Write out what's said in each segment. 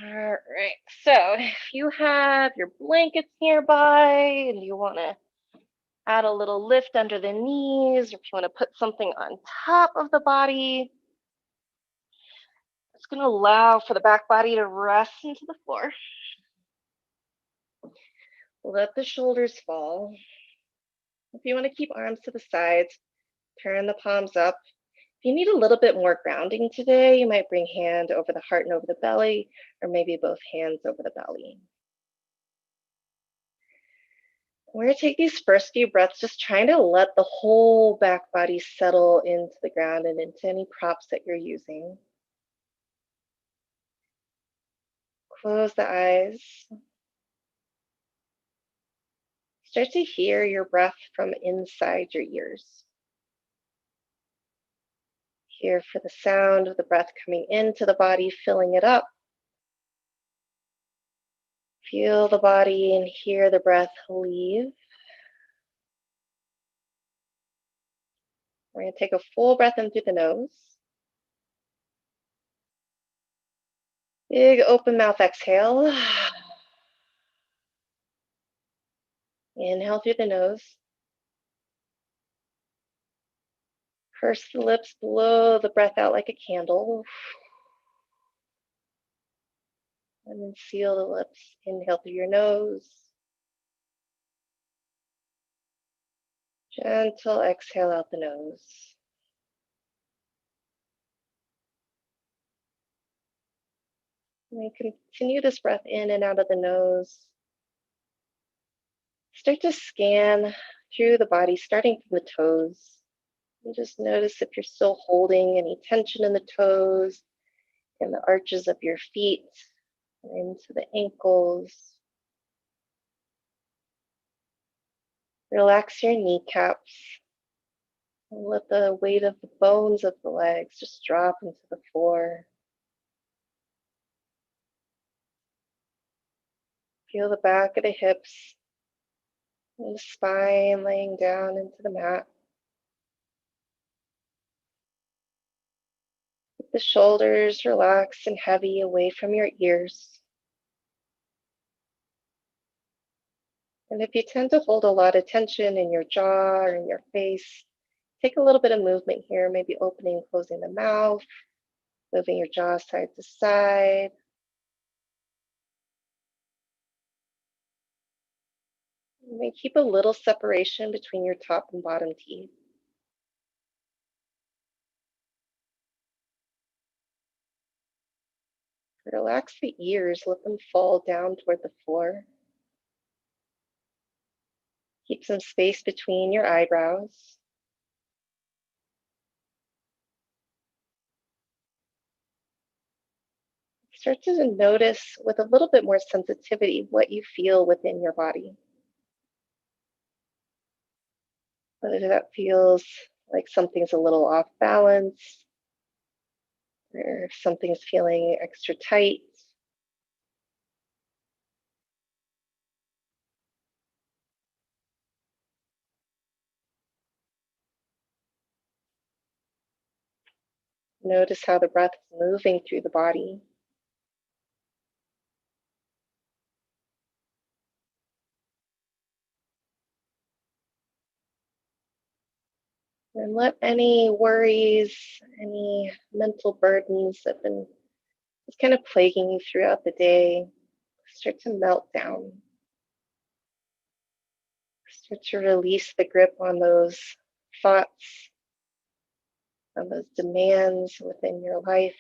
All right, so if you have your blankets nearby and you want to add a little lift under the knees, or if you want to put something on top of the body, it's going to allow for the back body to rest into the floor. Let the shoulders fall. If you want to keep arms to the sides, turn the palms up. If you need a little bit more grounding today, you might bring hand over the heart and over the belly, or maybe both hands over the belly. We're going to take these first few breaths just trying to let the whole back body settle into the ground and into any props that you're using. Close the eyes. Start to hear your breath from inside your ears. Hear for the sound of the breath coming into the body, filling it up. Feel the body and hear the breath leave. We're going to take a full breath in through the nose. Big open mouth exhale. Inhale through the nose. Purse the lips, blow the breath out like a candle. And then seal the lips. Inhale through your nose. Gentle exhale out the nose. And then continue this breath in and out of the nose. Start to scan through the body, starting from the toes. And just notice if you're still holding any tension in the toes and the arches of your feet and into the ankles. Relax your kneecaps and let the weight of the bones of the legs just drop into the floor. Feel the back of the hips and the spine laying down into the mat. Keep the shoulders relaxed and heavy away from your ears. And if you tend to hold a lot of tension in your jaw or in your face, take a little bit of movement here, maybe opening and closing the mouth, moving your jaw side to side. You may keep a little separation between your top and bottom teeth. Relax the ears, let them fall down toward the floor. Keep some space between your eyebrows. Start to notice with a little bit more sensitivity what you feel within your body. Whether that feels like something's a little off balance, or if something's feeling extra tight. Notice how the breath is moving through the body. And let any worries, any mental burdens that have been just kind of plaguing you throughout the day start to melt down. Start to release the grip on those thoughts, on those demands within your life.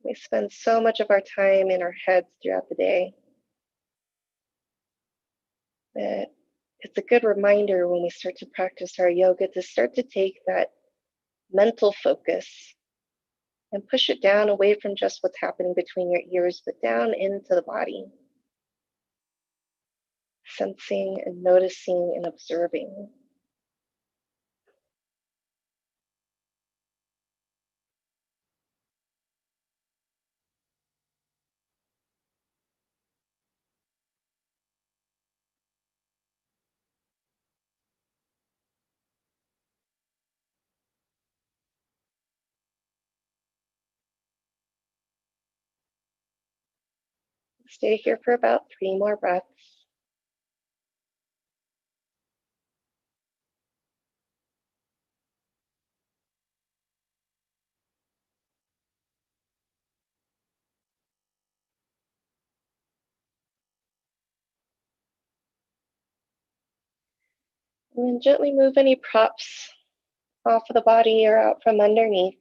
We spend so much of our time in our heads throughout the day that it's a good reminder when we start to practice our yoga to start to take that mental focus and push it down away from just what's happening between your ears, but down into the body, sensing and noticing and observing. Stay here for about 3 more breaths. And then gently move any props off of the body or out from underneath.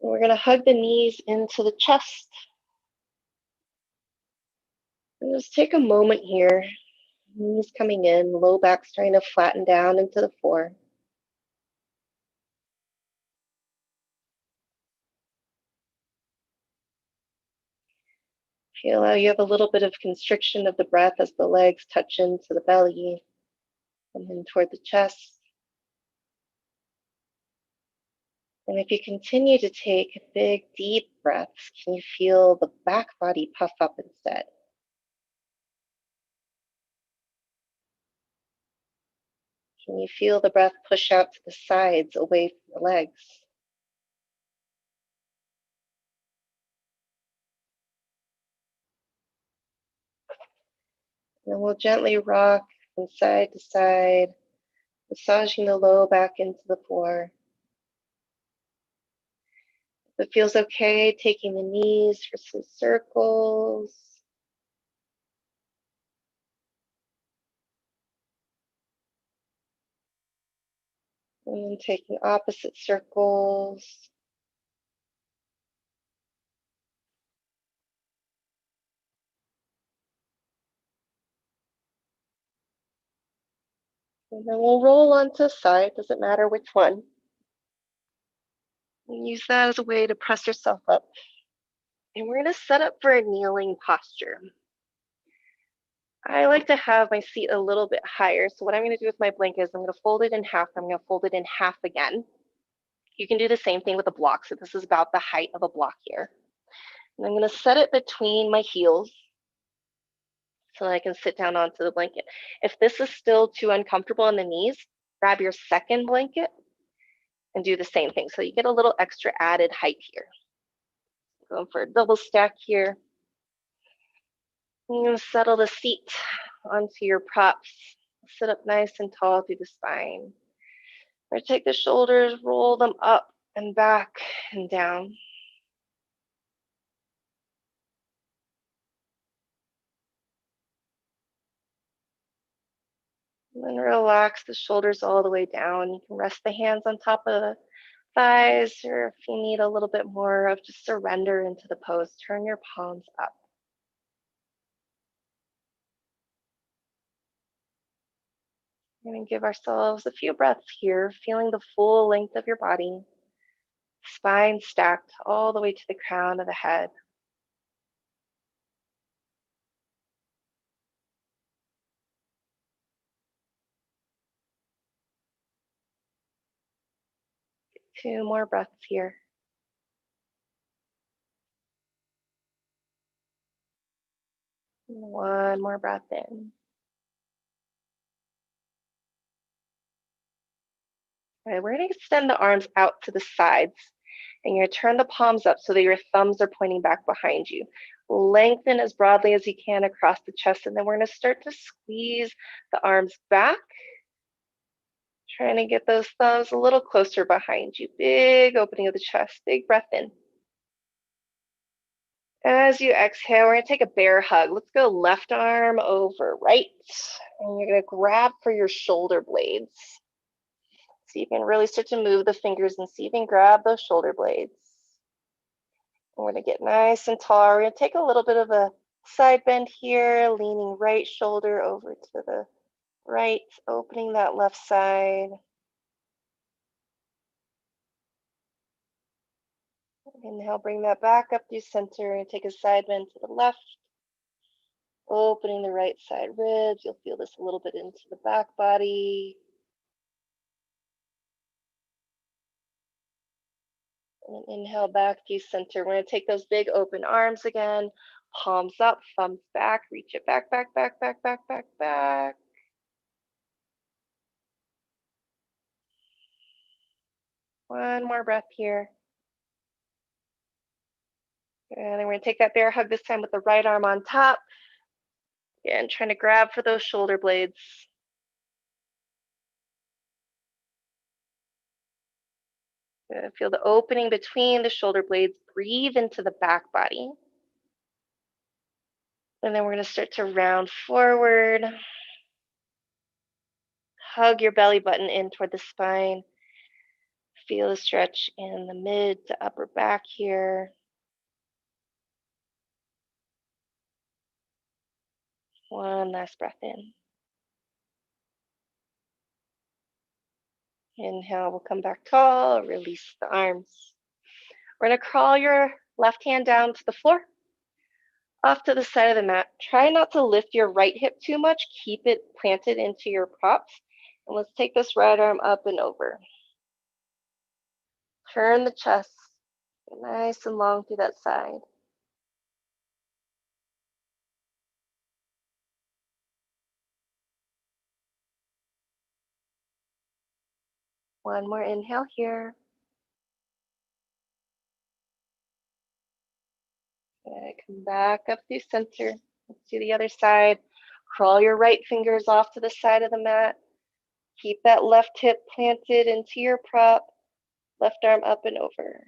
And we're going to hug the knees into the chest. And just take a moment here. Knees coming in, low back starting to flatten down into the floor. Feel how you have a little bit of constriction of the breath as the legs touch into the belly and then toward the chest. And if you continue to take big, deep breaths, can you feel the back body puff up instead? Can you feel the breath push out to the sides away from the legs? And we'll gently rock from side to side, massaging the low back into the floor. If it feels okay, taking the knees for some circles. And then taking opposite circles. And then we'll roll onto the side, doesn't matter which one. And use that as a way to press yourself up. And we're going to set up for a kneeling posture. I like to have my seat a little bit higher. So what I'm going to do with my blanket is I'm going to fold it in half. I'm going to fold it in half again. You can do the same thing with a block. So this is about the height of a block here. And I'm going to set it between my heels so that I can sit down onto the blanket. If this is still too uncomfortable in the knees, grab your second blanket and do the same thing. So you get a little extra added height here. Going for a double stack here. You're going to settle the seat onto your props. Sit up nice and tall through the spine. Or take the shoulders, roll them up and back and down. And then relax the shoulders all the way down. You can rest the hands on top of the thighs, or if you need a little bit more of just surrender into the pose, turn your palms up. We're going to give ourselves a few breaths here, feeling the full length of your body, spine stacked all the way to the crown of the head. Two more breaths here. One more breath in. All right, we're going to extend the arms out to the sides, and you're going to turn the palms up so that your thumbs are pointing back behind you. Lengthen as broadly as you can across the chest, and then we're going to start to squeeze the arms back, trying to get those thumbs a little closer behind you. Big opening of the chest, big breath in. As you exhale, we're going to take a bear hug. Let's go left arm over right, and you're going to grab for your shoulder blades. So you can really start to move the fingers and see if you can grab those shoulder blades. We're going to get nice and tall. We're going to take a little bit of a side bend here, leaning right shoulder over to the right, opening that left side. Inhale, bring that back up through center and take a side bend to the left. Opening the right side ribs. You'll feel this a little bit into the back body. And then inhale back through center. We're going to take those big open arms again. Palms up, thumbs back. Reach it back, back, back, back, back, back, back. One more breath here. And then we're gonna take that bear hug this time with the right arm on top. Again, trying to grab for those shoulder blades. Feel the opening between the shoulder blades. Breathe into the back body. And then we're gonna start to round forward. Hug your belly button in toward the spine. Feel the stretch in the mid to upper back here. One last breath in. Inhale, we'll come back tall, release the arms. We're gonna crawl your left hand down to the floor, off to the side of the mat. Try not to lift your right hip too much. Keep it planted into your props. And let's take this right arm up and over. Turn the chest nice and long through that side. One more inhale here. Come back up through center. Let's do the other side. Crawl your right fingers off to the side of the mat. Keep that left hip planted into your prop. Left arm up and over.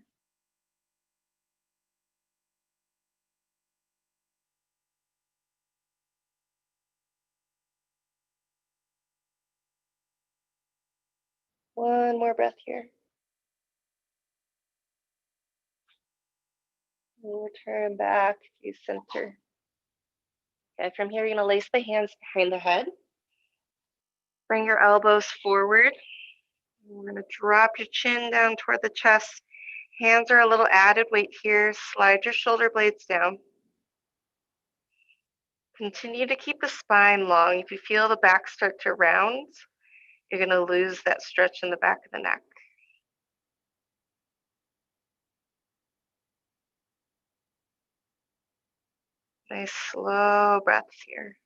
One more breath here. And return back to center. Okay, from here, you're going to lace the hands behind the head. Bring your elbows forward. We're going to drop your chin down toward the chest. Hands are a little added weight here. Slide your shoulder blades down. Continue to keep the spine long. If you feel the back start to round, you're going to lose that stretch in the back of the neck. Nice slow breaths here.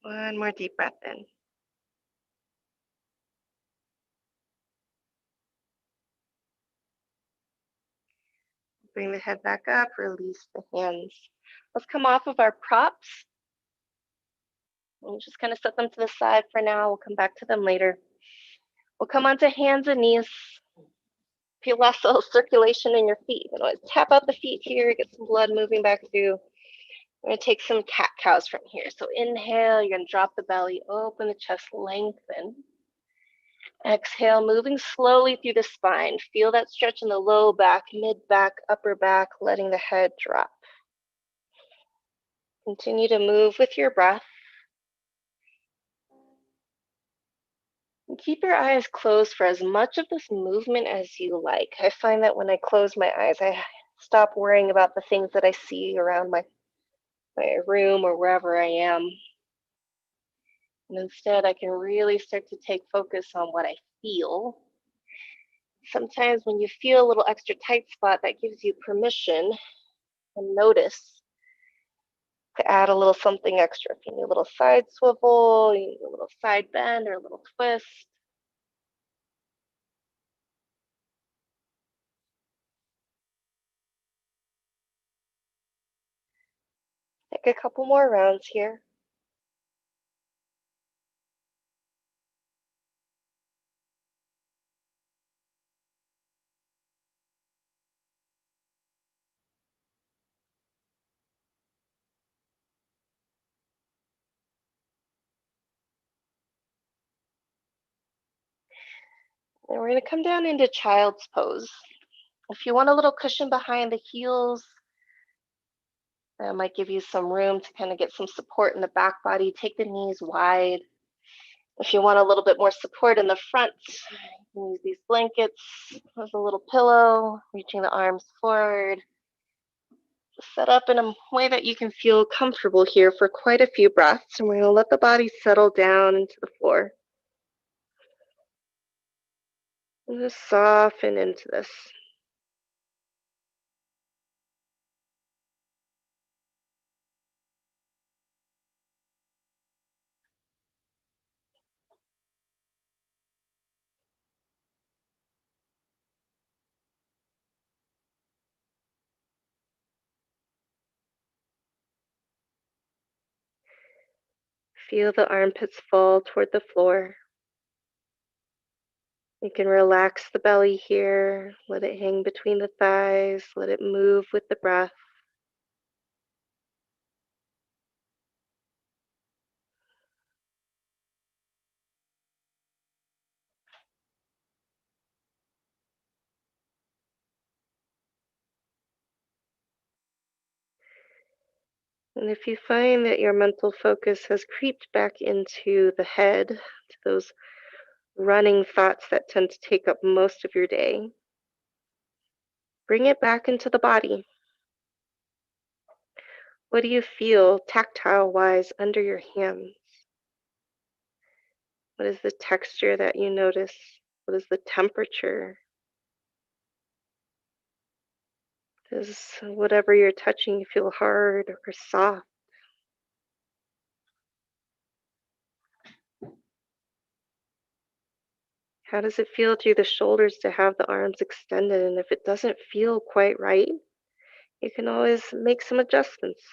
One more deep breath in. Bring the head back up, release the hands. Let's come off of our props. We'll just kind of set them to the side for now. We'll come back to them later. We'll come onto hands and knees. Feel less circulation in your feet. You know, tap out the feet here, get some blood moving back through. We're gonna take some cat cows from here. So inhale, you're gonna drop the belly, open the chest, lengthen. Exhale, moving slowly through the spine. Feel that stretch in the low back, mid back, upper back, letting the head drop. Continue to move with your breath. And keep your eyes closed for as much of this movement as you like. I find that when I close my eyes, I stop worrying about the things that I see around my room or wherever I am. And instead, I can really start to take focus on what I feel. Sometimes when you feel a little extra tight spot, that gives you permission and notice to add a little something extra. If you need a little side swivel, you need a little side bend or a little twist. Take a couple more rounds here. And we're going to come down into child's pose. If you want a little cushion behind the heels, that might give you some room to kind of get some support in the back body. Take the knees wide. If you want a little bit more support in the front, you can use these blankets as a little pillow, reaching the arms forward. Set up in a way that you can feel comfortable here for quite a few breaths. And we're going to let the body settle down into the floor. And just soften into this. Feel the armpits fall toward the floor. You can relax the belly here, let it hang between the thighs, let it move with the breath. And if you find that your mental focus has creeped back into the head, to those running thoughts that tend to take up most of your day, bring it back into the body. What do you feel tactile wise under your hands? What is the texture that you notice? What is the temperature? Does whatever you're touching feel hard or soft? How does it feel through the shoulders to have the arms extended? And if it doesn't feel quite right, you can always make some adjustments.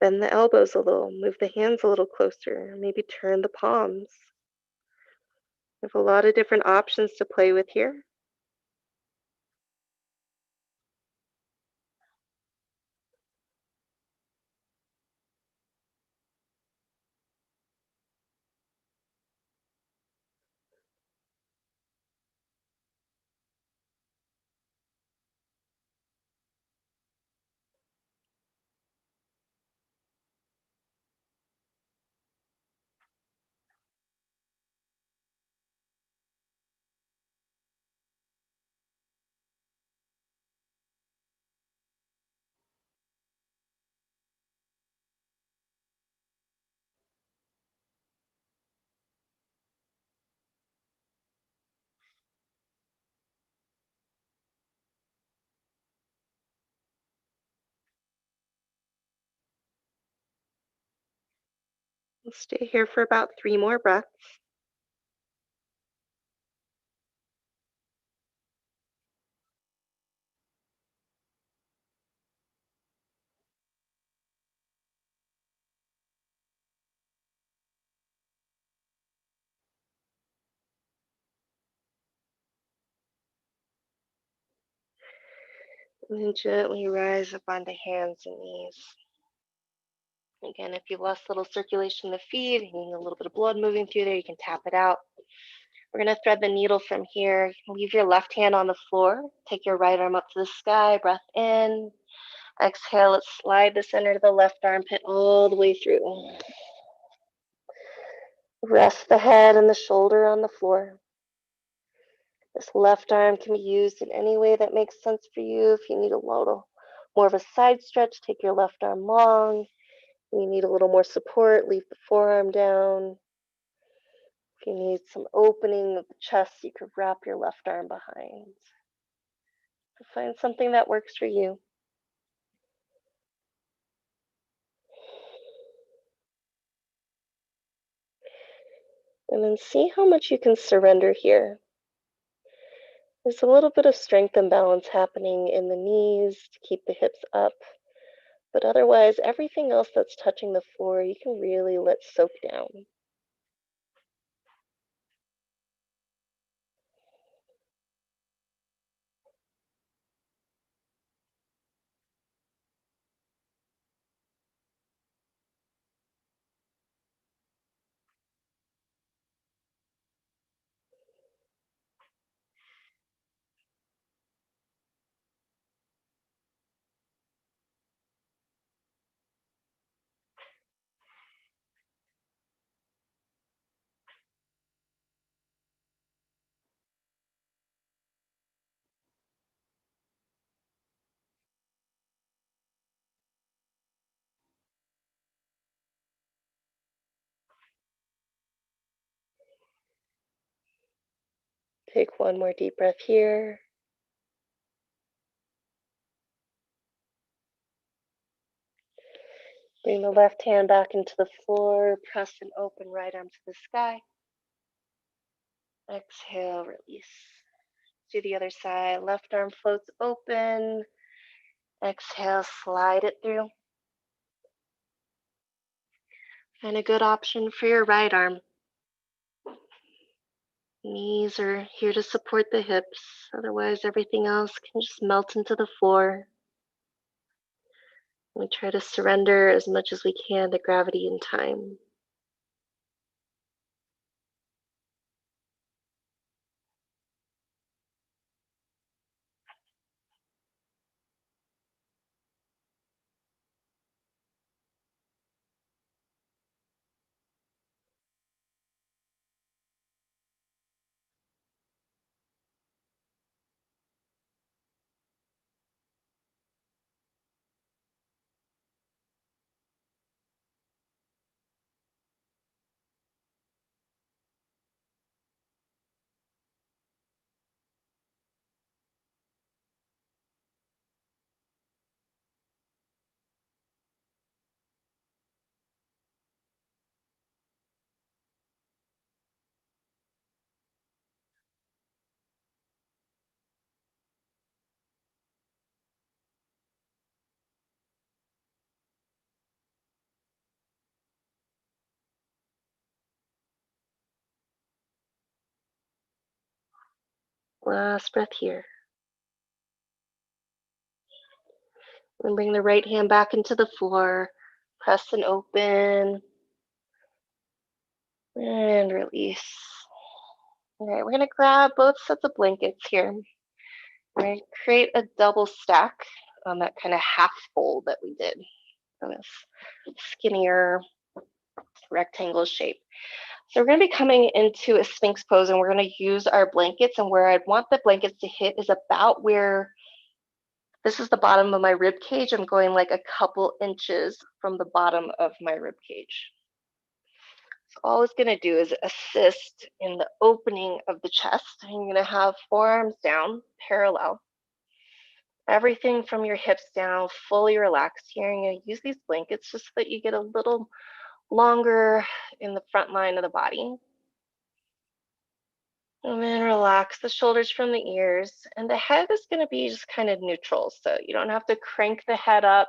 Bend the elbows a little, move the hands a little closer, maybe turn the palms. You have a lot of different options to play with here. We'll stay here for about 3 more breaths. And then gently rise up onto hands and knees. Again, if you've lost a little circulation in the feet, you need a little bit of blood moving through there, you can tap it out. We're going to thread the needle from here. Leave your left hand on the floor. Take your right arm up to the sky. Breath in. Exhale. Let's slide the center of the left armpit all the way through. Rest the head and the shoulder on the floor. This left arm can be used in any way that makes sense for you. If you need a little more of a side stretch, take your left arm long. If you need a little more support, leave the forearm down. If you need some opening of the chest, you could wrap your left arm behind. So find something that works for you. And then see how much you can surrender here. There's a little bit of strength and balance happening in the knees to keep the hips up. But otherwise, everything else that's touching the floor, you can really let soak down. Take one more deep breath here. Bring the left hand back into the floor. Press and open right arm to the sky. Exhale, release. Do the other side. Left arm floats open. Exhale, slide it through. And a good option for your right arm. Knees are here to support the hips, otherwise everything else can just melt into the floor. We try to surrender as much as we can to gravity and time. Last breath here. And bring the right hand back into the floor. Press and open. And release. All right, we're going to grab both sets of blankets here. We're going to create a double stack on that kind of half fold that we did on this skinnier rectangle shape. So we're going to be coming into a Sphinx pose, and we're going to use our blankets, and where I'd want the blankets to hit is about where this is the bottom of my rib cage. I'm going like a couple inches from the bottom of my rib cage. So all it's going to do is assist in the opening of the chest. And you're going to have forearms down, parallel. Everything from your hips down, fully relaxed. Here, you're going to use these blankets just so that you get a little longer in the front line of the body. And then relax the shoulders from the ears. And the head is going to be just kind of neutral. So you don't have to crank the head up.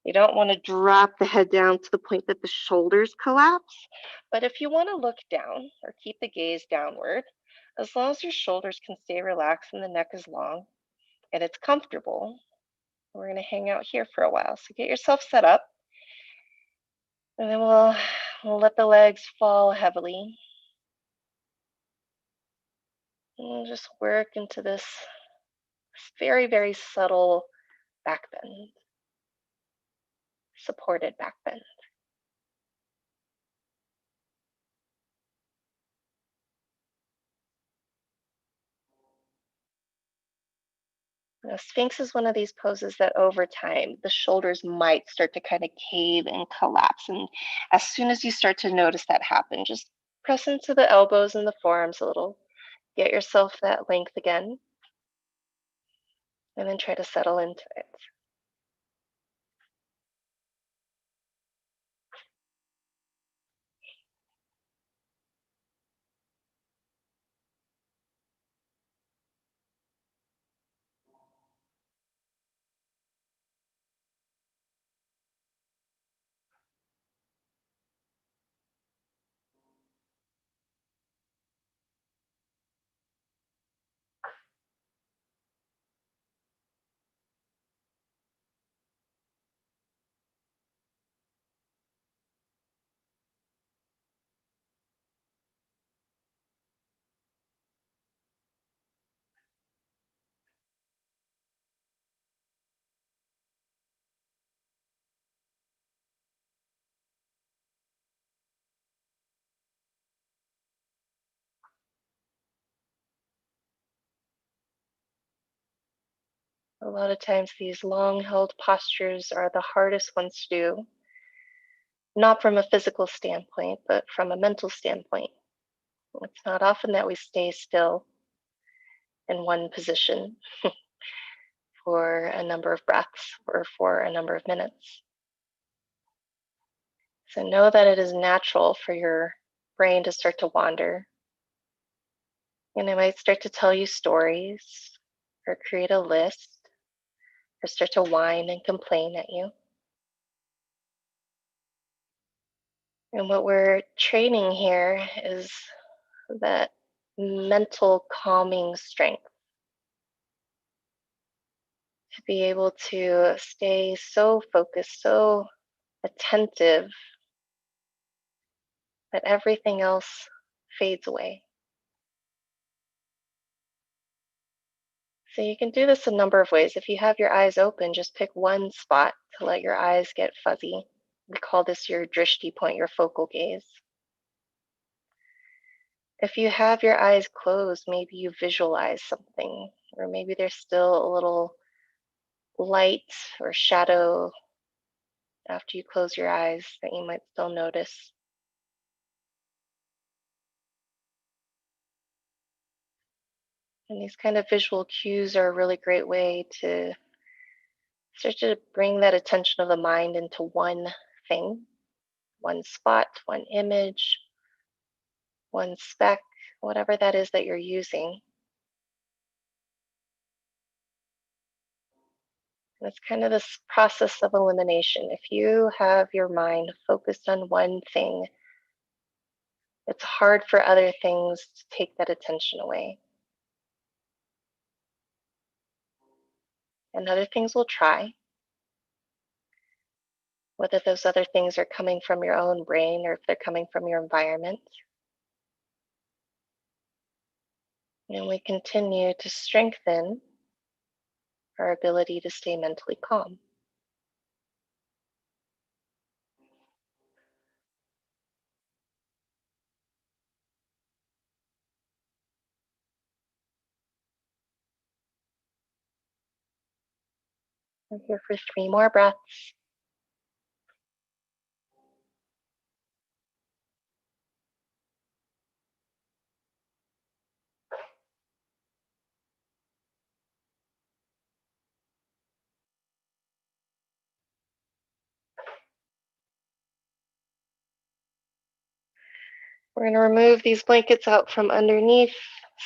You don't want to drop the head down to the point that the shoulders collapse. But if you want to look down or keep the gaze downward, as long as your shoulders can stay relaxed and the neck is long and it's comfortable, we're going to hang out here for a while. So get yourself set up. And then we'll let the legs fall heavily. And we'll just work into this very, very subtle back bend, supported back bend. Now, Sphinx is one of these poses that over time, the shoulders might start to kind of cave and collapse. And as soon as you start to notice that happen, just press into the elbows and the forearms a little. Get yourself that length again. And then try to settle into it. A lot of times these long held postures are the hardest ones to do, not from a physical standpoint, but from a mental standpoint. It's not often that we stay still in one position for a number of breaths or for a number of minutes. So know that it is natural for your brain to start to wander. And it might start to tell you stories or create a list or start to whine and complain at you. And what we're training here is that mental calming strength to be able to stay so focused, so attentive that everything else fades away. So you can do this a number of ways. If you have your eyes open, just pick one spot to let your eyes get fuzzy. We call this your Drishti point, your focal gaze. If you have your eyes closed, maybe you visualize something, or maybe there's still a little light or shadow after you close your eyes that you might still notice. And these kind of visual cues are a really great way to start to bring that attention of the mind into one thing, one spot, one image, one speck, whatever that is that you're using. And it's kind of this process of elimination. If you have your mind focused on one thing, it's hard for other things to take that attention away. And other things will try, whether those other things are coming from your own brain or if they're coming from your environment. And we continue to strengthen our ability to stay mentally calm. We're here for 3 more breaths. We're going to remove these blankets out from underneath,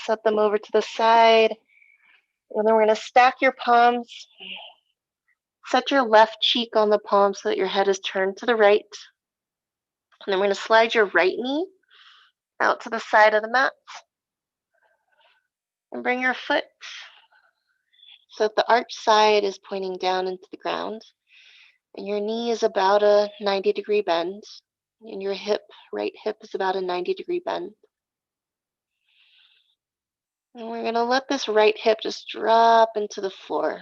set them over to the side, and then we're going to stack your palms. Set your left cheek on the palm so that your head is turned to the right. And then we're going to slide your right knee out to the side of the mat and bring your foot so that the arch side is pointing down into the ground. And your knee is about a 90-degree bend. And your right hip is about a 90-degree bend. And we're going to let this right hip just drop into the floor.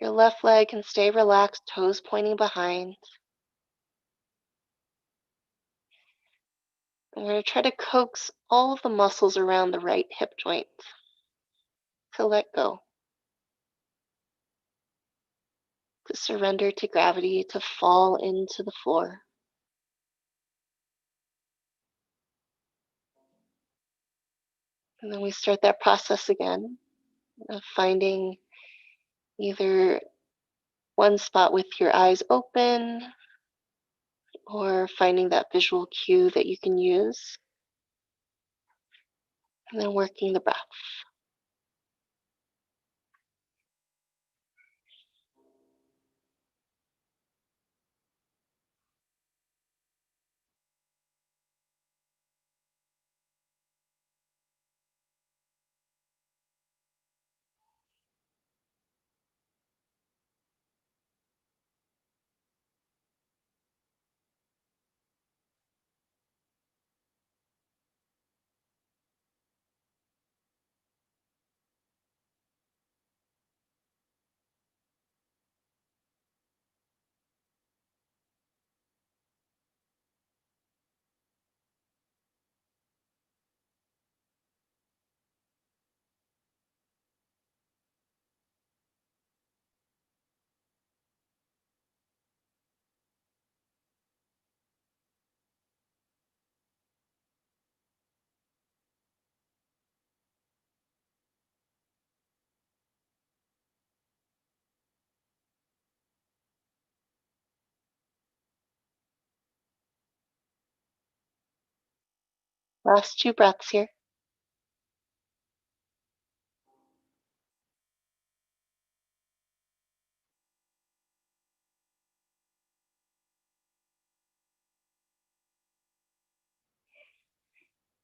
Your left leg can stay relaxed, toes pointing behind. And we're going to try to coax all of the muscles around the right hip joint to let go, to surrender to gravity, to fall into the floor. And then we start that process again of finding either one spot with your eyes open or finding that visual cue that you can use. And then working the breath. Last 2 breaths here.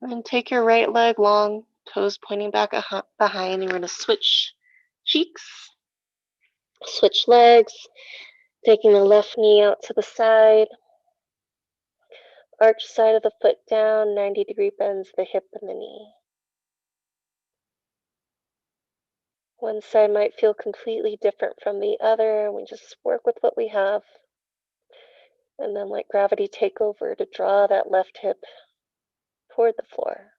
And take your right leg long, toes pointing back behind. You're going to switch cheeks, switch legs, taking the left knee out to the side. Arch side of the foot down, 90-degree bends the hip and the knee. One side might feel completely different from the other. We just work with what we have. And then let gravity take over to draw that left hip toward the floor.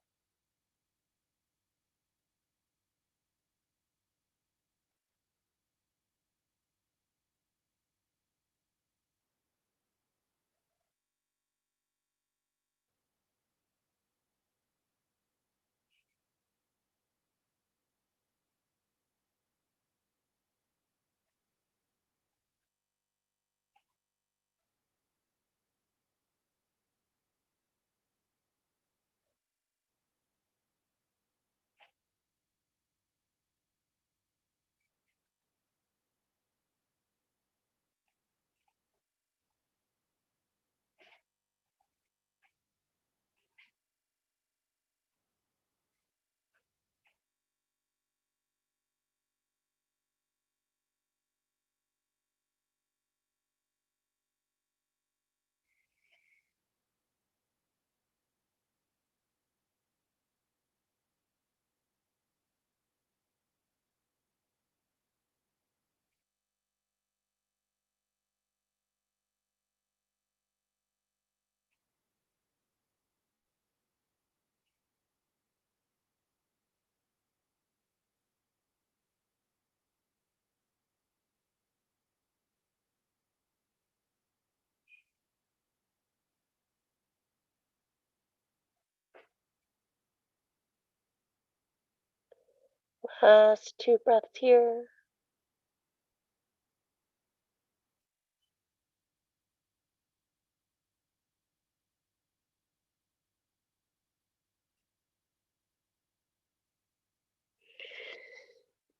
Last 2 breaths here.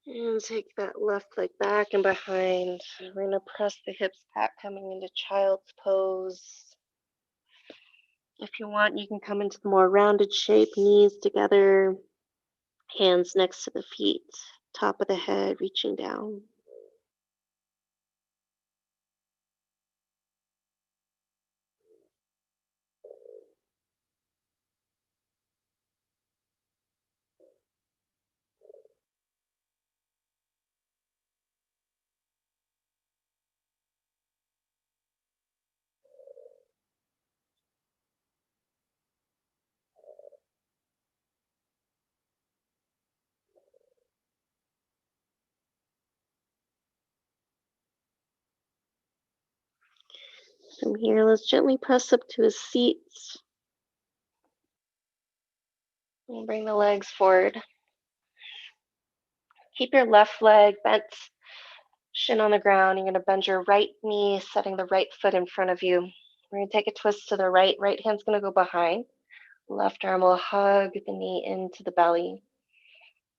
And take that left leg back and behind. We're going to press the hips back, coming into child's pose. If you want, you can come into the more rounded shape, knees together, hands next to the feet, top of the head reaching down. From here, let's gently press up to a seat. And bring the legs forward. Keep your left leg bent, shin on the ground. You're going to bend your right knee, setting the right foot in front of you. We're going to take a twist to the right. Right hand's going to go behind. Left arm will hug the knee into the belly.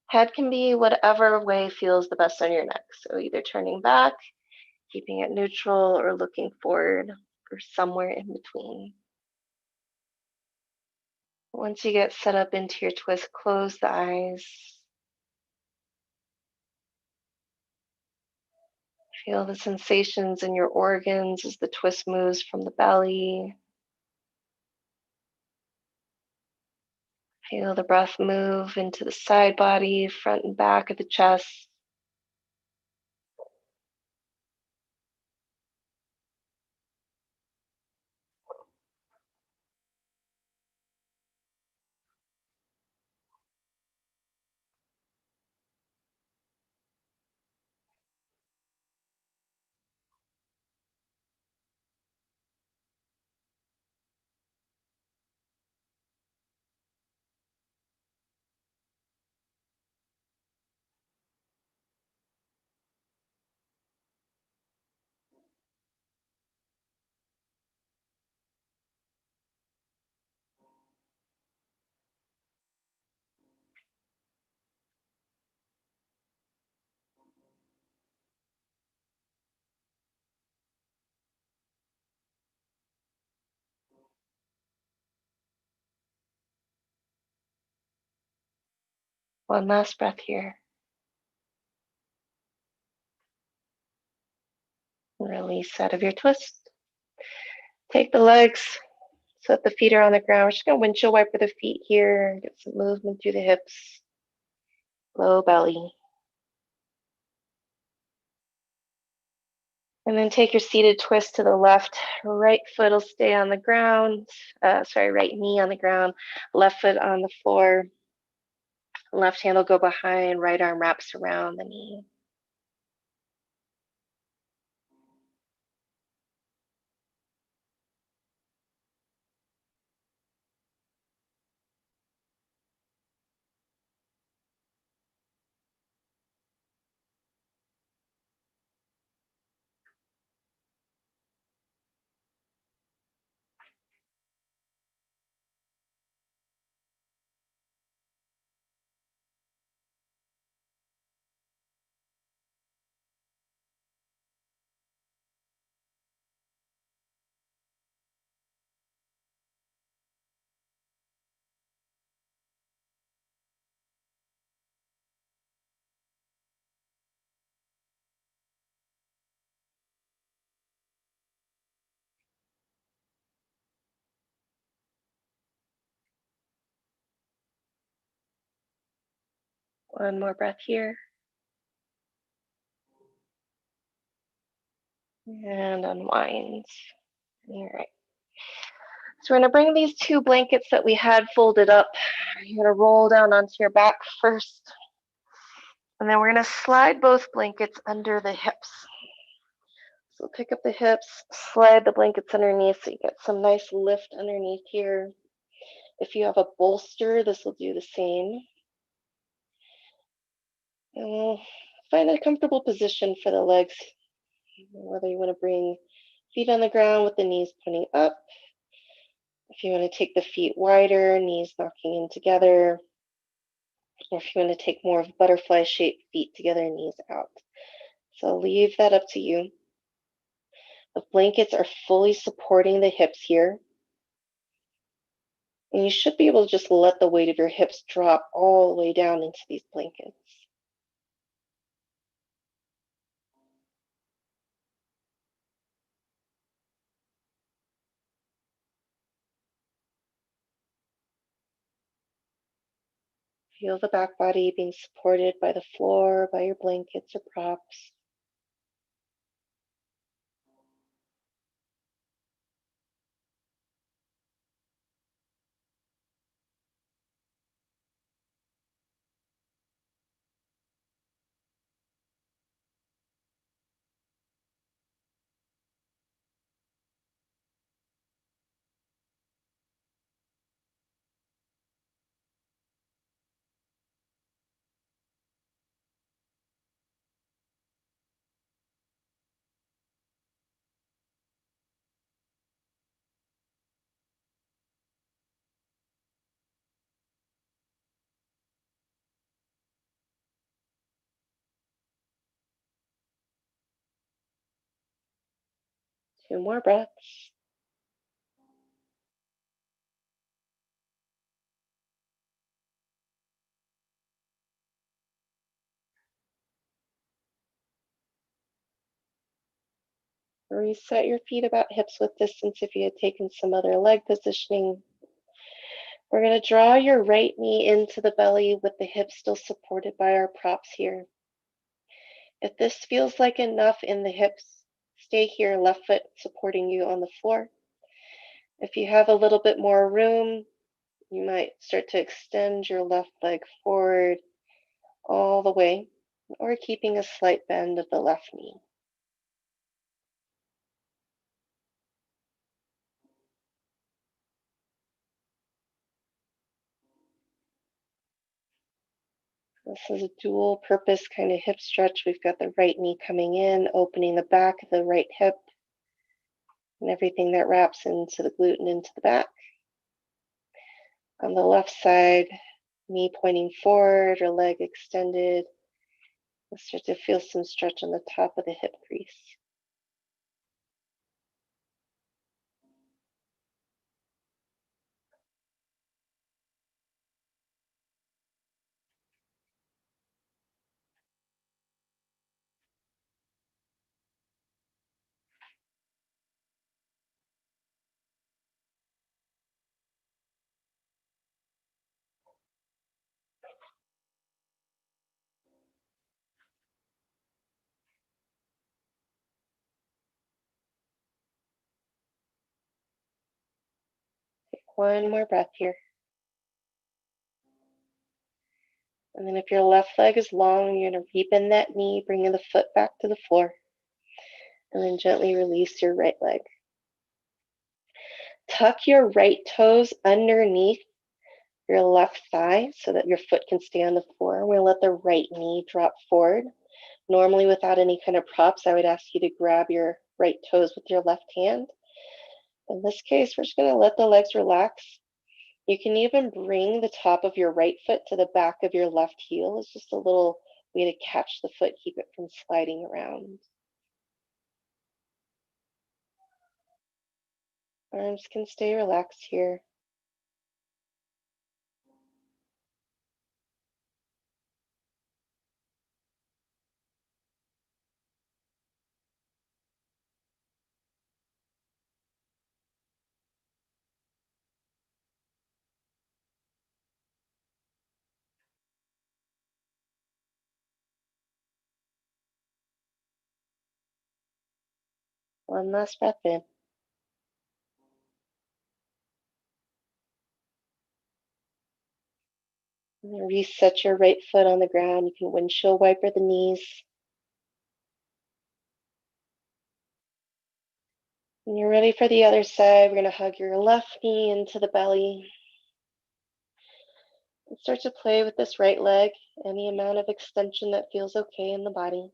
Head can be whatever way feels the best on your neck. So either turning back, keeping it neutral, or looking forward, or somewhere in between. Once you get set up into your twist, close the eyes. Feel the sensations in your organs as the twist moves from the belly. Feel the breath move into the side body, front and back of the chest. One last breath here. Release out of your twist. Take the legs so that the feet are on the ground. We're just going to windshield wiper the feet here. Get some movement through the hips. Low belly. And then take your seated twist to the left. Right foot will stay on the ground. Right knee on the ground. Left foot on the floor. Left hand will go behind. Right arm wraps around the knee. One more breath here. And unwind. All right. So we're going to bring these two blankets that we had folded up. You're going to roll down onto your back first. And then we're going to slide both blankets under the hips. So pick up the hips, slide the blankets underneath so you get some nice lift underneath here. If you have a bolster, this will do the same. And we'll find a comfortable position for the legs, whether you want to bring feet on the ground with the knees pointing up. If you want to take the feet wider, knees knocking in together, or if you want to take more of butterfly shaped feet together, knees out. So leave that up to you. The blankets are fully supporting the hips here. And you should be able to just let the weight of your hips drop all the way down into these blankets. Feel the back body being supported by the floor, by your blankets or props. Two more breaths. Reset your feet about hips width distance if you had taken some other leg positioning. We're going to draw your right knee into the belly with the hips still supported by our props here. If this feels like enough in the hips, stay here, left foot supporting you on the floor. If you have a little bit more room, you might start to extend your left leg forward all the way, or keeping a slight bend of the left knee. This is a dual purpose kind of hip stretch. We've got the right knee coming in, opening the back of the right hip, and everything that wraps into the glute and into the back. On the left side, knee pointing forward or leg extended. We'll start to feel some stretch on the top of the hip crease. One more breath here. And then if your left leg is long, you're going to re-bend that knee, bringing the foot back to the floor. And then gently release your right leg. Tuck your right toes underneath your left thigh so that your foot can stay on the floor. We're going to let the right knee drop forward. Normally, without any kind of props, I would ask you to grab your right toes with your left hand. In this case, we're just going to let the legs relax. You can even bring the top of your right foot to the back of your left heel. It's just a little way to catch the foot, keep it from sliding around. Arms can stay relaxed here. One last breath in. And then reset your right foot on the ground. You can windshield wiper the knees. When you're ready for the other side, we're going to hug your left knee into the belly. And start to play with this right leg, any amount of extension that feels okay in the body.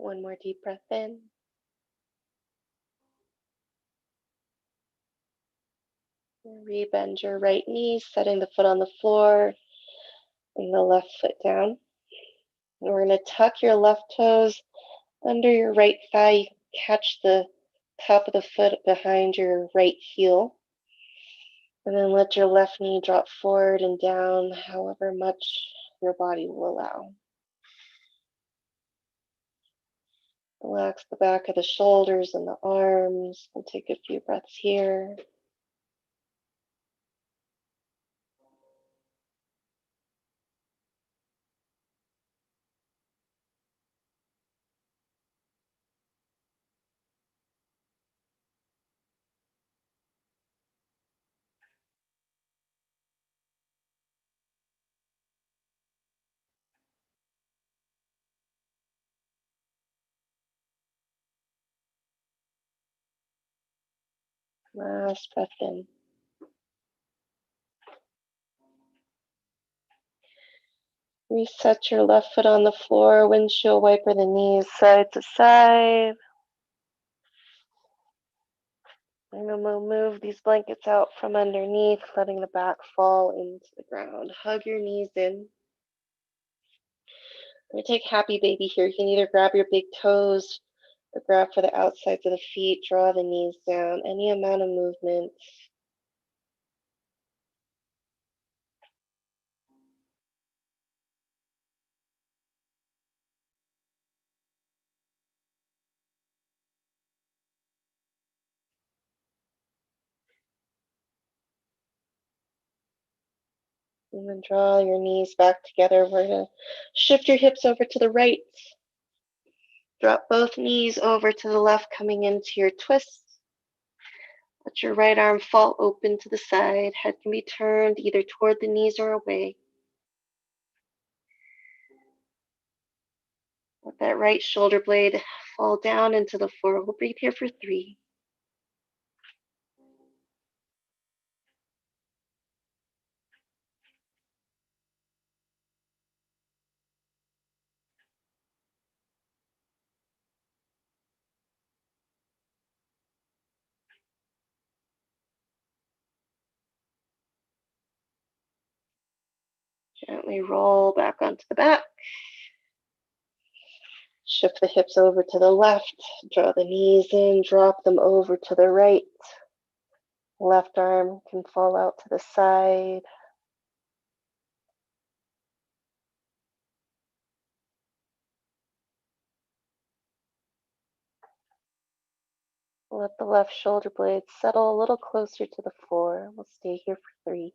One more deep breath in. Rebend your right knee, setting the foot on the floor, bring the left foot down. And we're going to tuck your left toes under your right thigh. Catch the top of the foot behind your right heel. And then let your left knee drop forward and down, however much your body will allow. Relax the back of the shoulders and the arms. We'll take a few breaths here. Last breath in. Reset your left foot on the floor, windshield wiper the knees side to side. And then we'll move these blankets out from underneath, letting the back fall into the ground. Hug your knees in. We take happy baby here. You can either grab your big toes or grab for the outsides of the feet, draw the knees down, any amount of movement. And then draw your knees back together. We're going to shift your hips over to the right. Drop both knees over to the left, coming into your twist. Let your right arm fall open to the side. Head can be turned either toward the knees or away. Let that right shoulder blade fall down into the floor. We'll breathe here for 3. Gently roll back onto the back. Shift the hips over to the left. Draw the knees in, drop them over to the right. Left arm can fall out to the side. Let the left shoulder blade settle a little closer to the floor. We'll stay here for 3.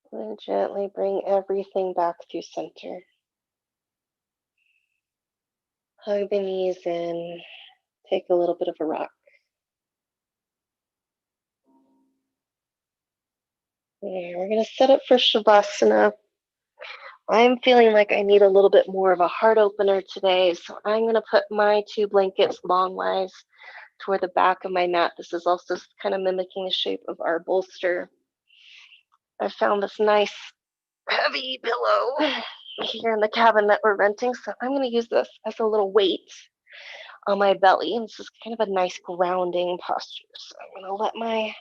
Then gently bring everything back through center. Hug the knees in. Take a little bit of a rock. There, we're going to set up for Shavasana. I'm feeling like I need a little bit more of a heart opener today, so I'm going to put my 2 blankets longwise toward the back of my mat. This is also kind of mimicking the shape of our bolster. I found this nice heavy pillow here in the cabin that we're renting, so I'm going to use this as a little weight on my belly. And this is kind of a nice grounding posture. So I'm going to let my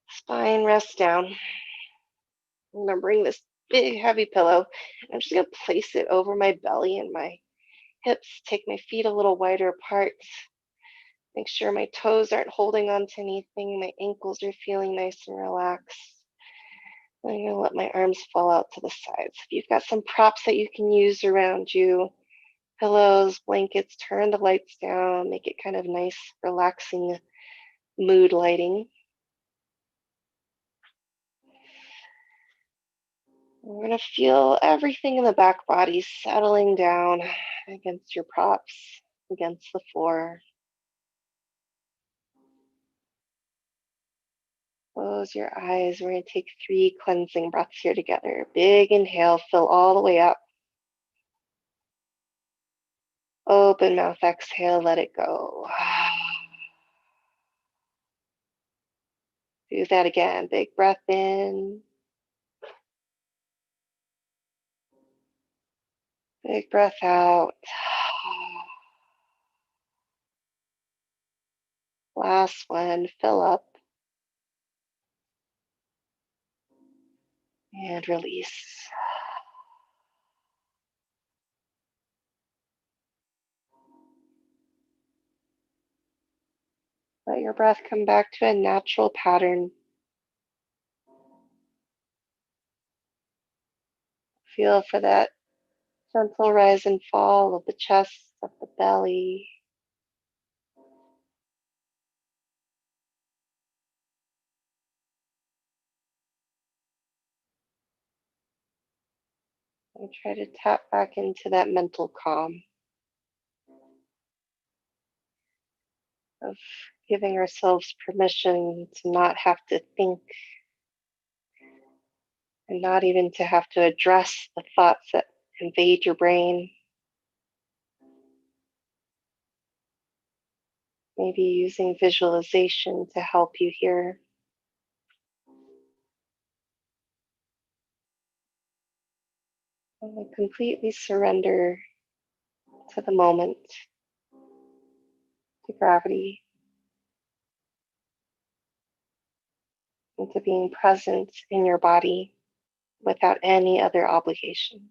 spine rest down. I'm going to bring this big heavy pillow. I'm just going to place it over my belly and my hips. Take my feet a little wider apart. Make sure my toes aren't holding on to anything. My ankles are feeling nice and relaxed. I'm going to let my arms fall out to the sides. If you've got some props that you can use around you, pillows, blankets, turn the lights down, make it kind of nice, relaxing mood lighting. We're going to feel everything in the back body settling down against your props, against the floor. Close your eyes. We're going to take 3 cleansing breaths here together. Big inhale, fill all the way up. Open mouth, exhale, let it go. Do that again. Big breath in. Big breath out. Last one, fill up and release. Let your breath come back to a natural pattern. Feel for that gentle rise and fall of the chest, of the belly. And try to tap back into that mental calm of giving ourselves permission to not have to think and not even to have to address the thoughts that invade your brain. Maybe using visualization to help you here. And completely surrender to the moment, to gravity, and to being present in your body without any other obligations.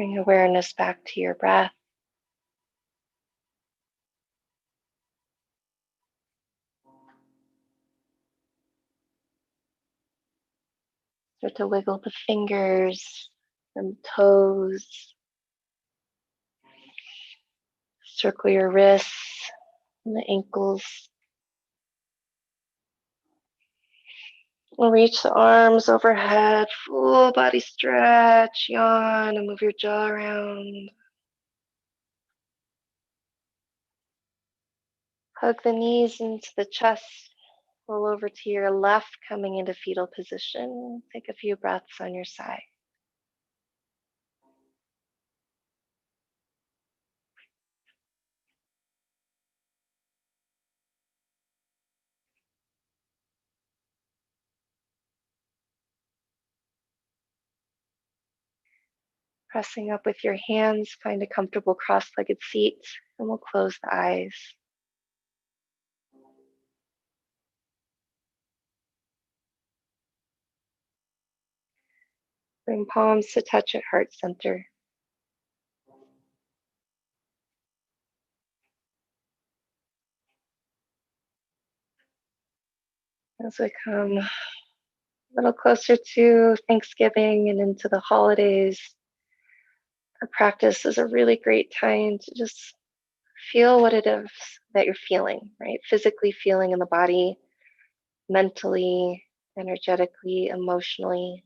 Bring awareness back to your breath. Start to wiggle the fingers and toes. Circle your wrists and the ankles. We'll reach the arms overhead, full body stretch, yawn, and move your jaw around. Hug the knees into the chest. Roll over to your left, coming into fetal position. Take a few breaths on your side. Pressing up with your hands, find a comfortable cross-legged seat, and we'll close the eyes. Bring palms to touch at heart center. As we come a little closer to Thanksgiving and into the holidays, our practice is a really great time to just feel what it is that you're feeling, right? Physically feeling in the body, mentally, energetically, emotionally.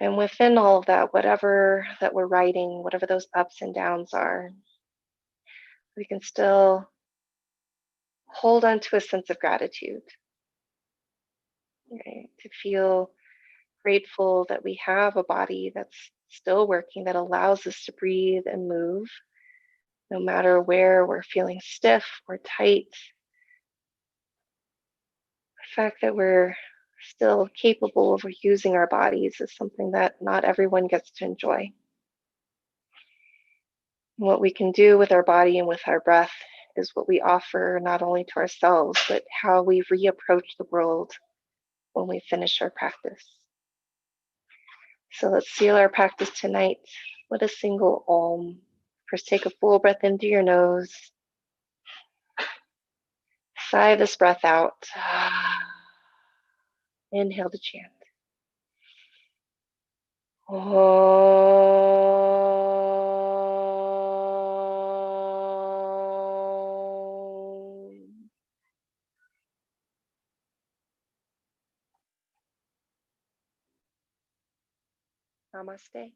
And within all of that, whatever that we're writing, whatever those ups and downs are, we can still hold on to a sense of gratitude, right? To feel grateful that we have a body that's still working, that allows us to breathe and move, no matter where we're feeling stiff or tight. The fact that we're still capable of using our bodies is something that not everyone gets to enjoy. What we can do with our body and with our breath is what we offer not only to ourselves, but how we reapproach the world when we finish our practice. So let's seal our practice tonight with a single Om. First, take a full breath into your nose. Sigh this breath out. Inhale to chant. Namaste.